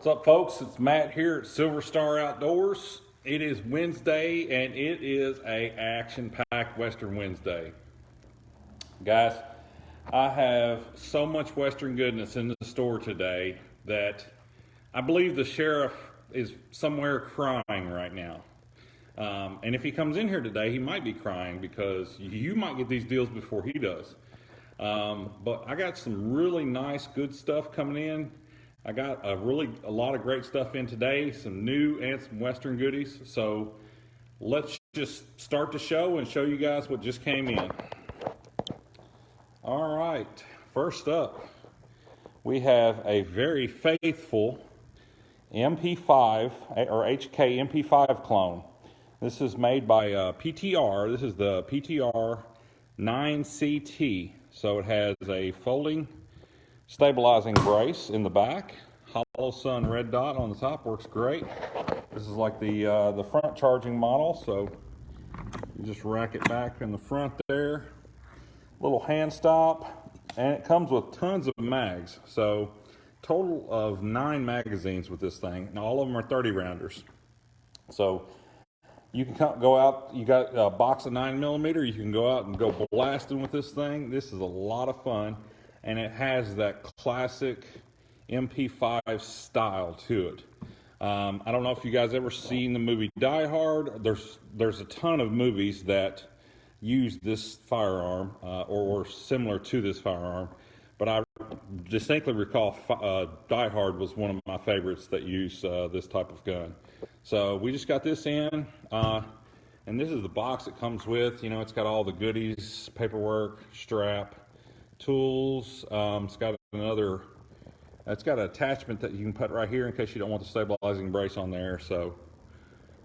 What's up, folks? It's Matt here at Silver Star Outdoors. It is Wednesday, and it is a action-packed Western Wednesday. Guys, I have so much Western goodness in the store today that I believe the sheriff is somewhere crying right now. And if he comes in here today, he might be crying because you might get these deals before he does. But I got some really nice, good stuff coming in. I got a lot of great stuff in today, some new and some Western goodies. So let's just start the show and show you guys what just came in. All right, first up, we have a very faithful MP5 or HK MP5 clone. This is made by PTR. This is the PTR 9CT. So it has a folding stabilizing brace in the back, hollow sun red dot on the top, works great. This is like the front charging model, so you just rack it back in the front there. Little hand stop, and it comes with tons of mags. So total of 9 magazines with this thing, and all of them are 30 rounders. So you can go out, you got a box of 9mm, you can go out and go blasting with this thing. This is a lot of fun. And it has that classic MP5 style to it. I don't know if you guys ever seen the movie Die Hard. There's a ton of movies that use this firearm or similar to this firearm. But I distinctly recall Die Hard was one of my favorites that use this type of gun. So we just got this in. And this is the box it comes with. You know, it's got all the goodies, paperwork, strap, tools. It's got an attachment that you can put right here in case you don't want the stabilizing brace on there. So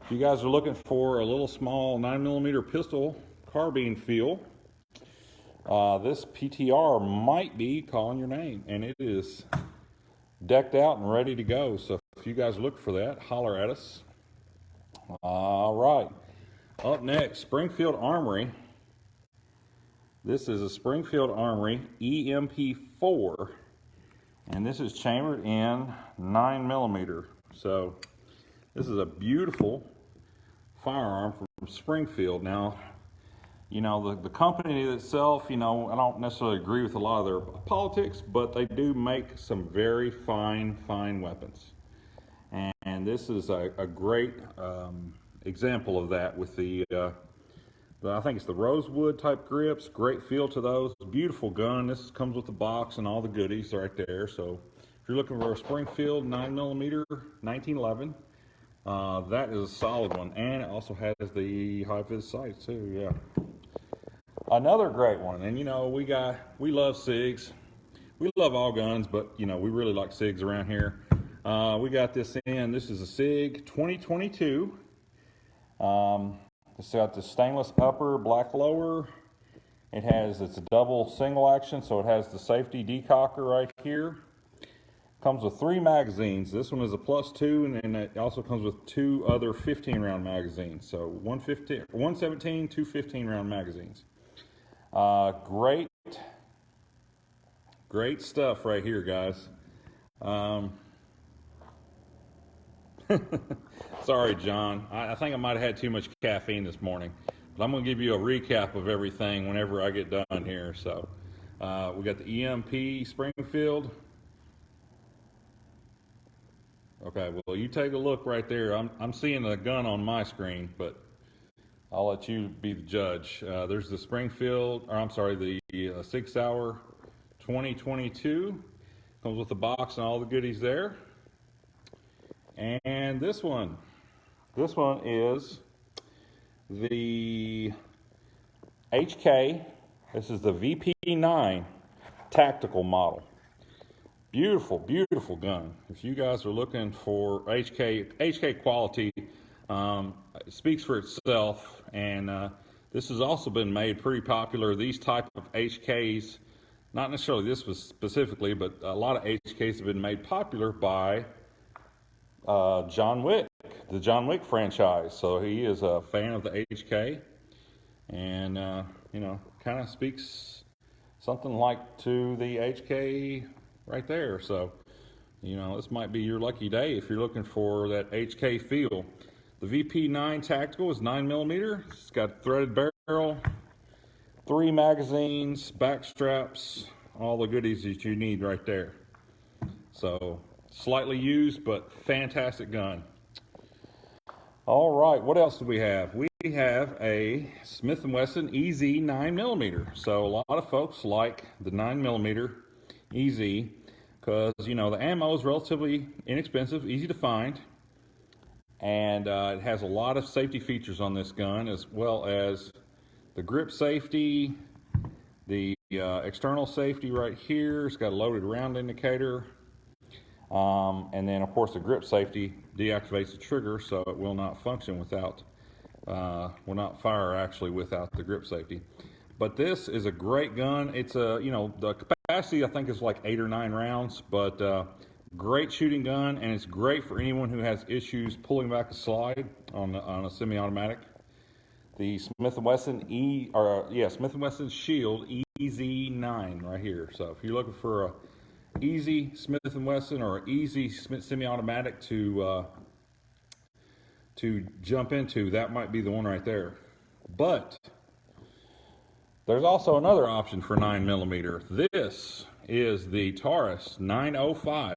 if you guys are looking for a little small 9mm pistol carbine feel, this PTR might be calling your name, and it is decked out and ready to go. So if you guys look for that, holler at us. All right, up next, Springfield Armory. This is a Springfield Armory EMP4, and this is chambered in 9mm. So this is a beautiful firearm from Springfield. Now, you know, the company itself, you know, I don't necessarily agree with a lot of their politics, but they do make some very fine weapons. And this is a great example of that with I think it's the rosewood type grips. Great feel to those. Beautiful gun. This comes with the box and all the goodies right there. So if you're looking for a Springfield 9mm 1911, that is a solid one. And it also has the high vis sights too. Yeah. Another great one. And you know, we love SIGs. We love all guns, but you know, we really like SIGs around here. We got this in. This is a SIG 2022. It's got the stainless upper, black lower. It's a double single action, so it has the safety decocker right here. Comes with 3 magazines. This one is a +2, and it also comes with 2 other 15-round magazines. So 117, 2 15-round magazines. Great stuff right here, guys. Sorry, John. I think I might have had too much caffeine this morning. But I'm going to give you a recap of everything whenever I get done here. So we got the EMP Springfield. Okay, well, you take a look right there. I'm seeing the gun on my screen, but I'll let you be the judge. There's the the Sig Sauer 2022. Comes with the box and all the goodies there. And this one is the HK. This is the VP9 Tactical model. Beautiful gun. If you guys are looking for HK quality, it speaks for itself. And this has also been made pretty popular. These type of HKs, not necessarily this was specifically, but a lot of HKs have been made popular by John Wick, the John Wick franchise. So he is a fan of the HK, and you know, kind of speaks something like to the HK right there. So You know, this might be your lucky day if you're looking for that HK feel. The VP9 Tactical is 9mm. It's got threaded barrel, 3 magazines, back straps, all the goodies that you need right there. So, slightly used, but fantastic gun. All right, what else do we have? We have a Smith & Wesson EZ 9mm. So, a lot of folks like the 9mm EZ because, you know, the ammo is relatively inexpensive, easy to find, and it has a lot of safety features on this gun, as well as the grip safety, the external safety right here. It's got a loaded round indicator, and then of course the grip safety deactivates the trigger, so it will not function without, will not fire actually without the grip safety. But this is a great gun. It's a, you know, the capacity I think is like 8 or 9 rounds, but great shooting gun, and it's great for anyone who has issues pulling back a slide on a semi-automatic. The Smith & Wesson Smith & Wesson Shield EZ9 right here. So if you're looking for a easy Smith & Wesson or an easy semi-automatic to jump into, that might be the one right there. But there's also another option for 9mm. This is the Taurus 905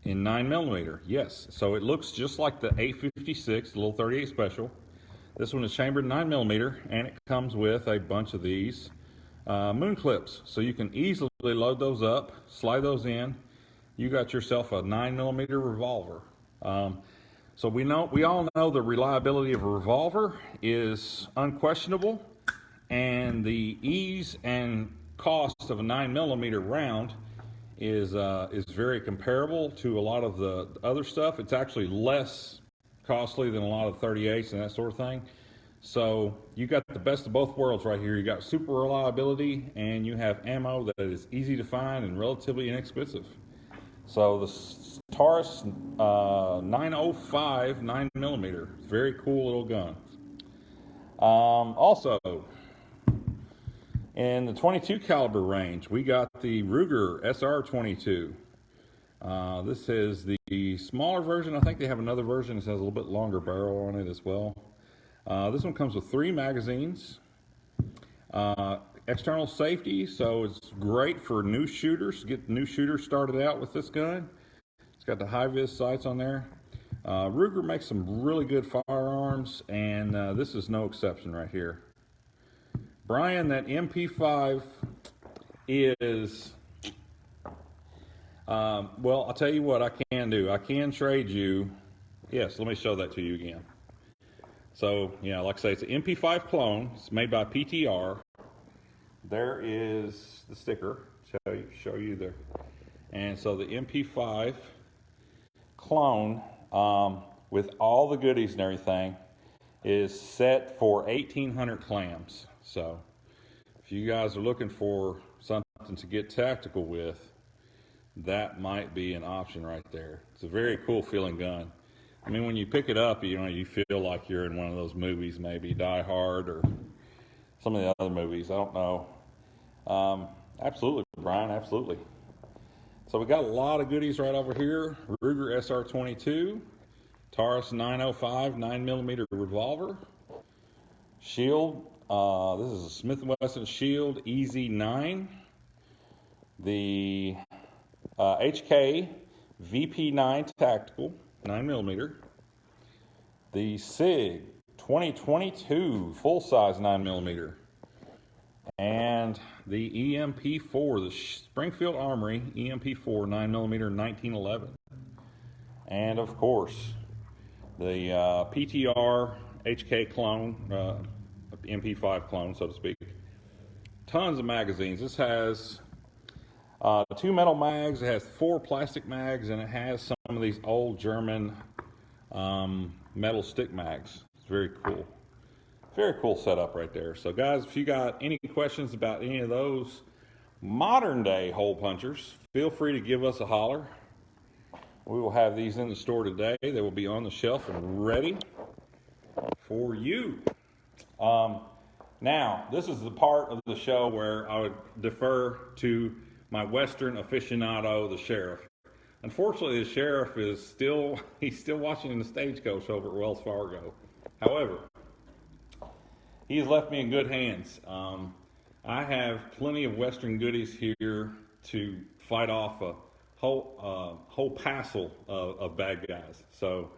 in 9mm. Yes, so it looks just like the 856, the little 38 special. This one is chambered 9mm, and it comes with a bunch of these moon clips, so you can easily load those up, slide those in. You got yourself a 9mm revolver. So we all know the reliability of a revolver is unquestionable, and the ease and cost of a 9mm round is very comparable to a lot of the other stuff. It's actually less costly than a lot of 38s and that sort of thing. So you got the best of both worlds right here. You got super reliability, and you have ammo that is easy to find and relatively inexpensive. So the Taurus 905 9mm, very cool little gun. Also, in the 22 caliber range, we got the Ruger SR22. This is the smaller version. I think they have another version that has a little bit longer barrel on it as well. This one comes with 3 magazines. External safety, so it's great for new shooters. Get new shooters started out with this gun. It's got the high-vis sights on there. Ruger makes some really good firearms, and this is no exception right here. Brian, that MP5 is, well, I'll tell you what I can do. I can trade you. Yes, let me show that to you again. So, yeah, like I say, it's an MP5 clone. It's made by PTR. There is the sticker. Show you there. And so the MP5 clone, with all the goodies and everything, is set for 1,800 clams. So if you guys are looking for something to get tactical with, that might be an option right there. It's a very cool feeling gun. I mean, when you pick it up, you know, you feel like you're in one of those movies, maybe Die Hard or some of the other movies. I don't know. Absolutely, Brian, absolutely. So we got a lot of goodies right over here. Ruger SR22, Taurus 905 9mm revolver, Shield. This is a Smith & Wesson Shield EZ9. The HK VP9 Tactical 9mm. The Sig 2022 full-size 9mm. And the EMP4, the Springfield Armory EMP4 9mm 1911. And of course, the PTR HK clone, MP5 clone, so to speak. Tons of magazines. This has 2 metal mags, it has 4 plastic mags, and it has some of these old German metal stick mags. It's very cool. Very cool setup right there. So guys, if you got any questions about any of those modern day hole punchers, feel free to give us a holler. We will have these in the store today. They will be on the shelf and ready for you. Now, this is the part of the show where I would defer to my Western aficionado, the sheriff. Unfortunately, the sheriff is he's still watching in the stagecoach over at Wells Fargo. However, he has left me in good hands. I have plenty of Western goodies here to fight off a whole passel of bad guys. So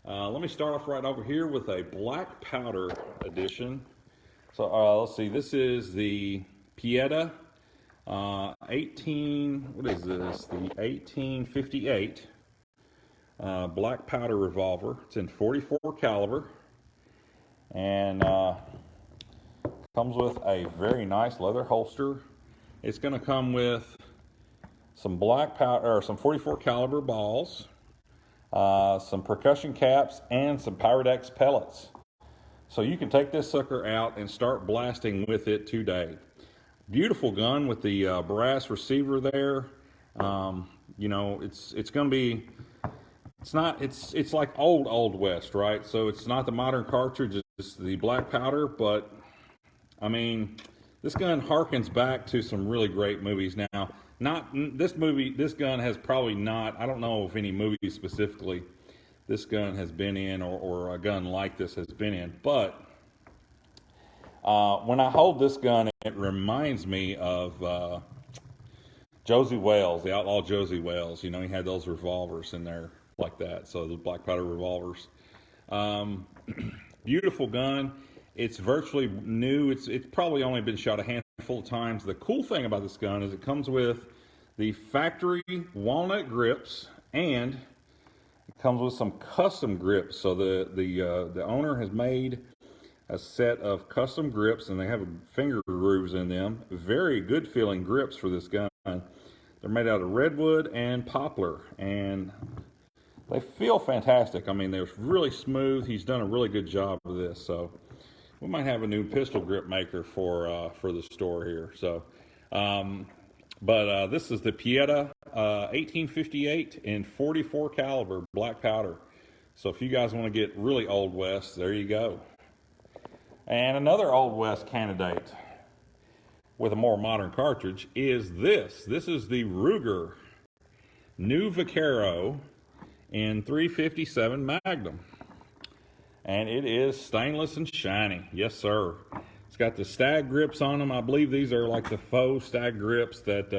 let me start off right over here with a black powder edition. So let's see, this is the Pietta 1858 black powder revolver. It's in .44 caliber, and comes with a very nice leather holster. It's going to come with some black powder, or some .44 caliber balls, some percussion caps, and some Pyrodex pellets. So you can take this sucker out and start blasting with it today. Beautiful gun with the brass receiver there. You know, it's going to be, it's like old West, right? So it's not the modern cartridge, it's the black powder, but I mean, this gun harkens back to some really great movies. Now, this gun has probably not, I don't know if any movie specifically this gun has been in, or a gun like this has been in, but when I hold this gun, it reminds me of Josie Wales, the outlaw Josie Wales. You know, he had those revolvers in there like that, so the black powder revolvers. Beautiful gun. It's virtually new. It's probably only been shot a handful of times. The cool thing about this gun is it comes with the factory walnut grips, and it comes with some custom grips. So the owner has made a set of custom grips, and they have finger grooves in them. Very good feeling grips for this gun. They're made out of redwood and poplar, and they feel fantastic. I mean, they're really smooth. He's done a really good job with this. So we might have a new pistol grip maker for the store here. So, this is the Pietta 1858 in .44 caliber black powder. So if you guys want to get really Old West, there you go. And another Old West candidate with a more modern cartridge is this. This is the Ruger new Vaquero in .357 Magnum. And it is stainless and shiny. Yes, sir. It's got the stag grips on them. I believe these are like the faux stag grips that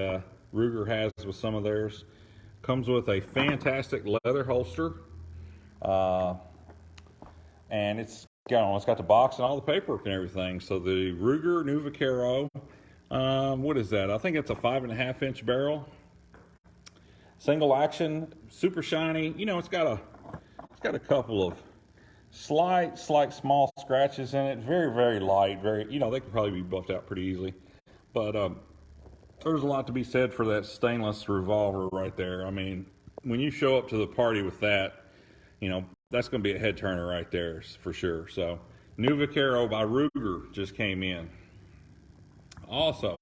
Ruger has with some of theirs. Comes with a fantastic leather holster. And it's got the box and all the paperwork and everything. So the Ruger new Vaquero, what is that? I think it's a 5.5-inch barrel. Single action, super shiny. You know, it's got a couple of slight small scratches in it. Very, very light. Very, you know, they could probably be buffed out pretty easily. But there's a lot to be said for that stainless revolver right there. I mean, when you show up to the party with that, you know, that's going to be a head turner right there for sure. So, new Vaquero by Ruger just came in. Also,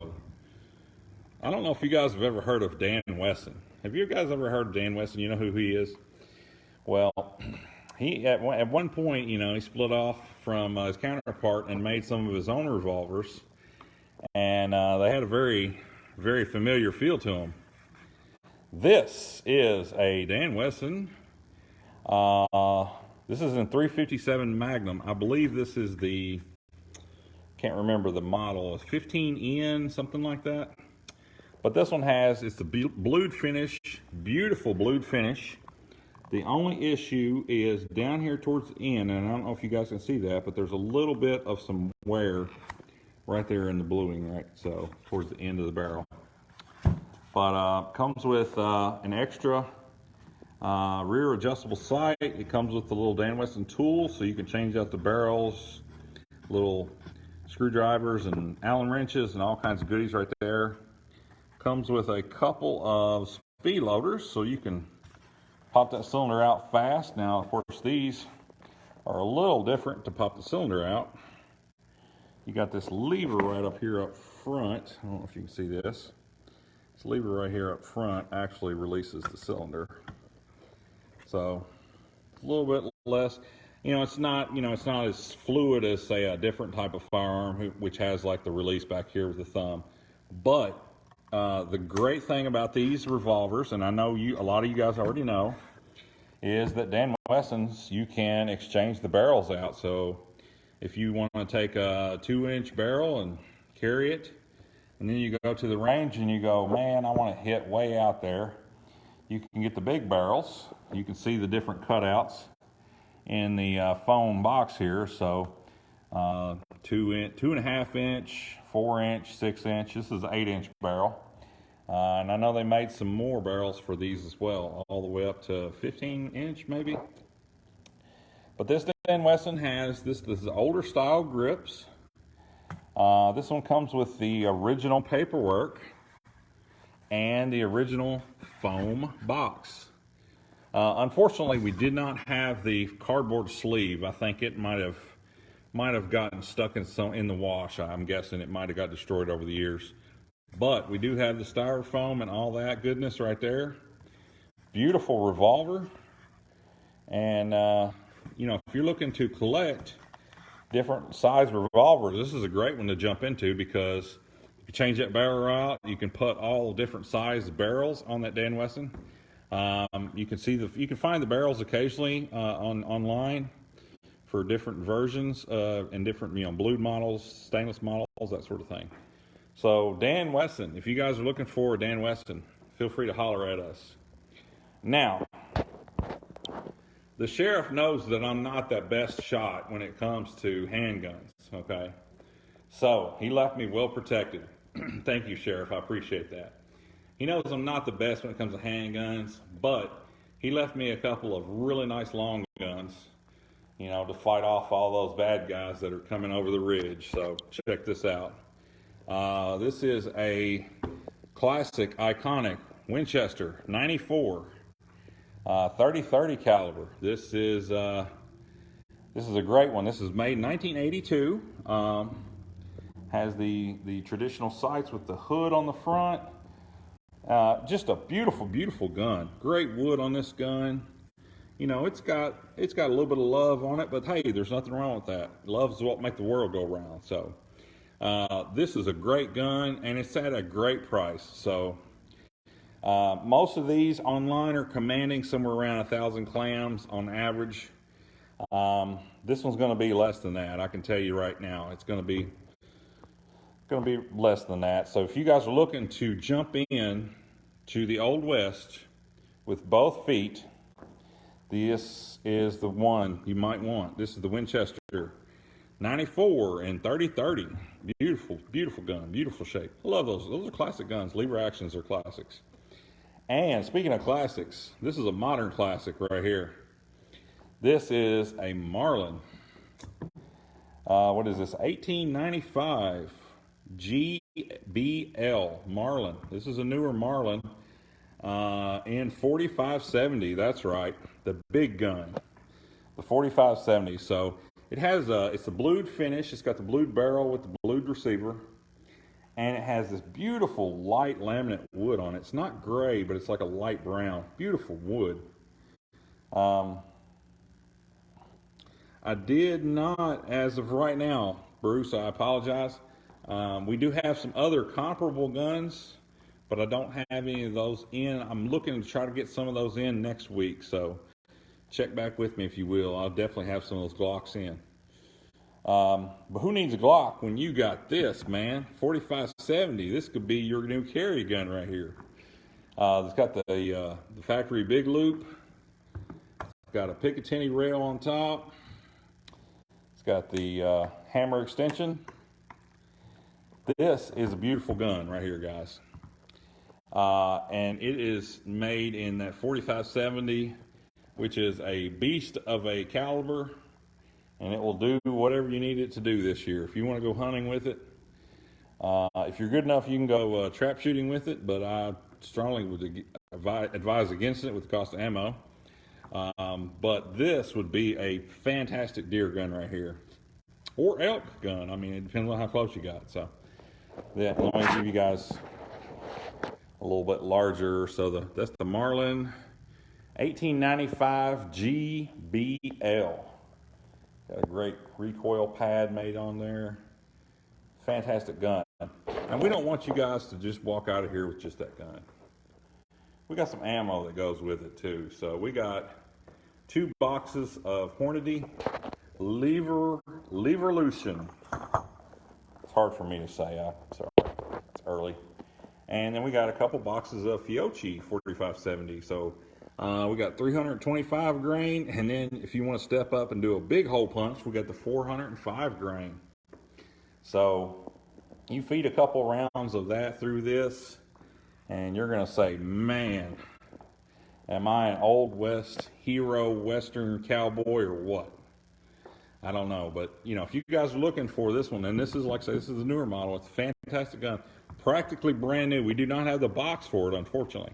I don't know if you guys have ever heard of Dan Wesson. Have you guys ever heard of Dan Wesson? You know who he is? Well, he at one point, you know, he split off from his counterpart and made some of his own revolvers, and they had a very, very familiar feel to them. This is a Dan Wesson. This is in .357 Magnum. I believe this is can't remember the model. It's 15N, something like that. But this one it's the blued finish, beautiful blued finish. The only issue is down here towards the end, and I don't know if you guys can see that, but there's a little bit of some wear right there in the bluing, right? So towards the end of the barrel. But comes with an extra rear adjustable sight. It comes with the little Dan Wesson tool, so you can change out the barrels, little screwdrivers and Allen wrenches and all kinds of goodies right there. Comes with a couple of speed loaders, so you can pop that cylinder out fast. Now, of course, these are a little different to pop the cylinder out. You got this lever right up here up front. I don't know if you can see this. This lever right here up front actually releases the cylinder. So a little bit less, it's not as fluid as, say, a different type of firearm, which has like the release back here with the thumb. But The great thing about these revolvers, and I know a lot of you guys already know, is that Dan Wesson's, you can exchange the barrels out. So if you want to take a 2-inch barrel and carry it, and then you go to the range and you go, man, I want to hit way out there, you can get the big barrels. You can see the different cutouts in the foam box here. So 2.5 inch, 4 inch, 6 inch. This is an 8-inch barrel. And I know they made some more barrels for these as well, all the way up to 15-inch maybe. But this Dan Wesson has, this is older style grips. This one comes with the original paperwork and the original foam box. Unfortunately, we did not have the cardboard sleeve. I think it might have gotten stuck in the wash. I'm guessing it might have got destroyed over the years. But we do have the styrofoam and all that goodness right there. Beautiful revolver. And, you know, if you're looking to collect different size revolvers, this is a great one to jump into, because if you change that barrel out, you can put all different size barrels on that Dan Wesson. You can find the barrels occasionally online for different versions and different, you know, blued models, stainless models, that sort of thing. So Dan Wesson, if you guys are looking for a Dan Wesson, feel free to holler at us. Now, the sheriff knows that I'm not the best shot when it comes to handguns, okay? So he left me well protected. Thank you, Sheriff, I appreciate that. He knows I'm not the best when it comes to handguns, but he left me a couple of really nice long guns, you know, to fight off all those bad guys that are coming over the ridge. So check this out. This is a classic, iconic Winchester 94 30-30 caliber. This is a great one. This is made in 1982. Has the traditional sights with the hood on the front. Just a beautiful, beautiful gun. Great wood on this gun. You know, it's got a little bit of love on it, but hey, there's nothing wrong with that. Love is what makes the world go round. So this is a great gun, and it's at a great price. So most of these online are commanding somewhere around 1,000 clams on average. This one's going to be less than that. I can tell you right now, it's going to be less than that. So if you guys are looking to jump in to the Old West with both feet, this is the one you might want. This is the Winchester 94 and 30-30. Beautiful, beautiful gun, beautiful shape. I love those. Those are classic guns. Lever actions are classics. And speaking of classics, this is a modern classic right here. This is a Marlin. What is this? 1895 GBL Marlin. This is a newer Marlin in 4570. That's right, the big gun, the 4570. So it has it's a blued finish. It's got the blued barrel with the blued receiver, and it has this beautiful light laminate wood on it. It's not gray, but it's like a light brown. Beautiful wood. I did not, as of right now, Bruce, I apologize. We do have some other comparable guns, but I don't have any of those in. I'm looking to try to get some of those in next week, so check back with me if you will. I'll definitely have some of those Glocks in. But who needs a Glock when you got this, man? 4570. This could be your new carry gun right here. It's got the factory big loop. It's got a Picatinny rail on top. It's got the hammer extension. This is a beautiful gun right here, guys. And it is made in that 4570, which is a beast of a caliber, and it will do whatever you need it to do this year. If you want to go hunting with it, if you're good enough, you can go trap shooting with it, but I strongly would advise against it with the cost of ammo. But this would be a fantastic deer gun right here, or elk gun. I mean, it depends on how close you got. So yeah, let me give you guys a little bit larger. So that's the Marlin 1895 GBL. Got a great recoil pad made on there. Fantastic gun. And we don't want you guys to just walk out of here with just that gun. We got some ammo that goes with it too. So we got 2 boxes of Hornady Leverlution. It's hard for me to say. Sorry, it's early. And then we got a couple boxes of Fiocchi 4570. So we got 325 grain. And then if you want to step up and do a big hole punch, we got the 405 grain. So you feed a couple rounds of that through this, and you're going to say, man, am I an Old West hero, Western cowboy, or what? I don't know. But, you know, if you guys are looking for this one, and this is, like I say, this is a newer model. It's a fantastic gun. Practically brand new. We do not have the box for it, unfortunately.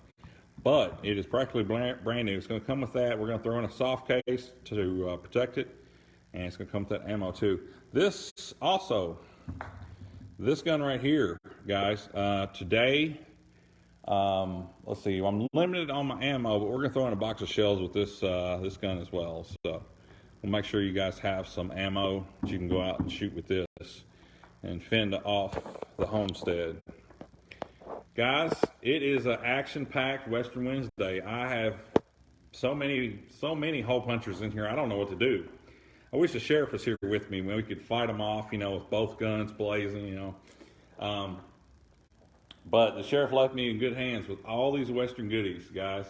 But it is practically brand new. It's going to come with that. We're going to throw in a soft case to protect it. And it's going to come with that ammo, too. This also, this gun right here, guys, today, let's see, I'm limited on my ammo, but we're going to throw in a box of shells with this this gun as well. So we'll make sure you guys have some ammo that you can go out and shoot with this and fend off the homestead. Guys, it is an action-packed Western Wednesday. I have so many hole punchers in here, I don't know what to do. I wish the sheriff was here with me when we could fight them off, you know, with both guns blazing, you know. But the sheriff left me in good hands with all these Western goodies, guys.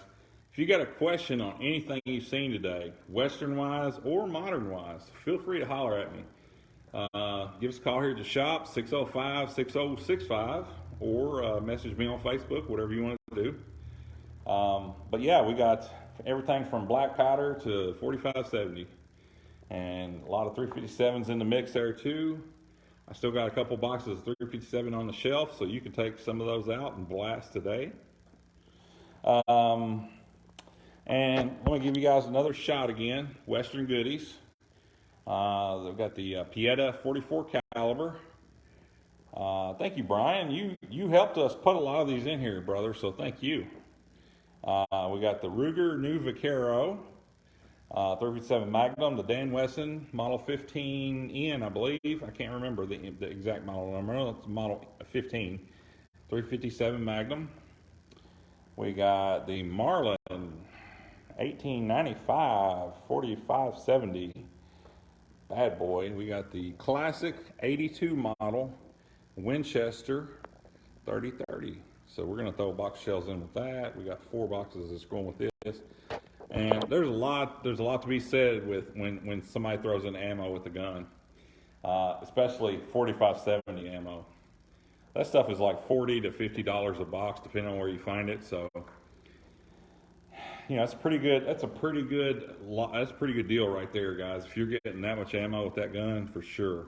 If you got a question on anything you've seen today, Western-wise or modern-wise, feel free to holler at me. Give us a call here at the shop, 605-6065, or message me on Facebook, whatever you want to do. But yeah, we got everything from black powder to 4570. And a lot of 357s in the mix there too. I still got a couple boxes of 357 on the shelf, so you can take some of those out and blast today. And let me give you guys another shot again. Western goodies. They've got the Pietta 44 caliber. Thank you, Brian. You helped us put a lot of these in here, brother, so thank you. We got the Ruger new Vaquero. 357 Magnum, the Dan Wesson Model 15N, I believe. I can't remember the exact model number. It's Model 15. 357 Magnum. We got the Marlin 1895 4570 bad boy. We got the classic 82 model Winchester 3030. So we're going to throw a box of shells in with that. We got 4 boxes that's going with this. And there's a lot to be said with when somebody throws in ammo with a gun, especially 4570 ammo. That stuff is like $40 to $50 a box, depending on where you find it. So, you know, that's pretty good. That's a pretty good deal right there, guys. If you're getting that much ammo with that gun, for sure.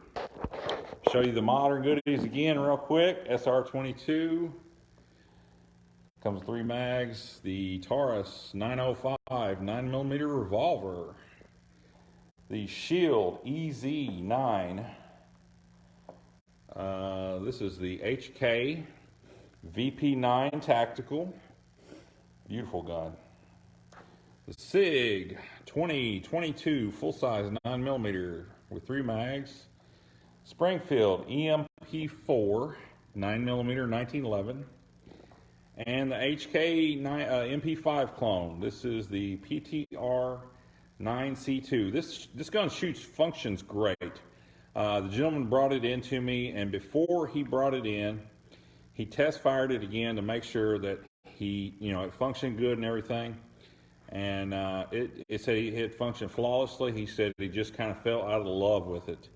Show you the modern goodies again, real quick. SR22. Comes 3 mags, the Taurus 905 9mm revolver, the Shield EZ9. This is the HK VP9 Tactical, beautiful gun. The Sig 2022 full-size 9mm with 3 mags, Springfield EMP4 9mm 1911. And the HK MP5 clone. This is the PTR 9C2. This gun functions great. The gentleman brought it in to me, and before he brought it in, he test fired it again to make sure that it functioned good and everything. And it said it functioned flawlessly. He said he just kind of fell out of love with it.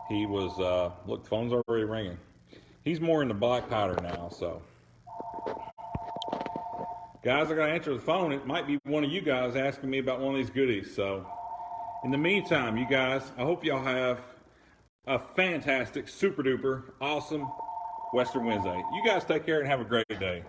He was, look, the phone's already ringing. He's more into black powder now, so. Guys, I gotta answer the phone. It might be one of you guys asking me about one of these goodies. So, in the meantime, you guys, I hope y'all have a fantastic, super duper, awesome Western Wednesday. You guys take care and have a great day.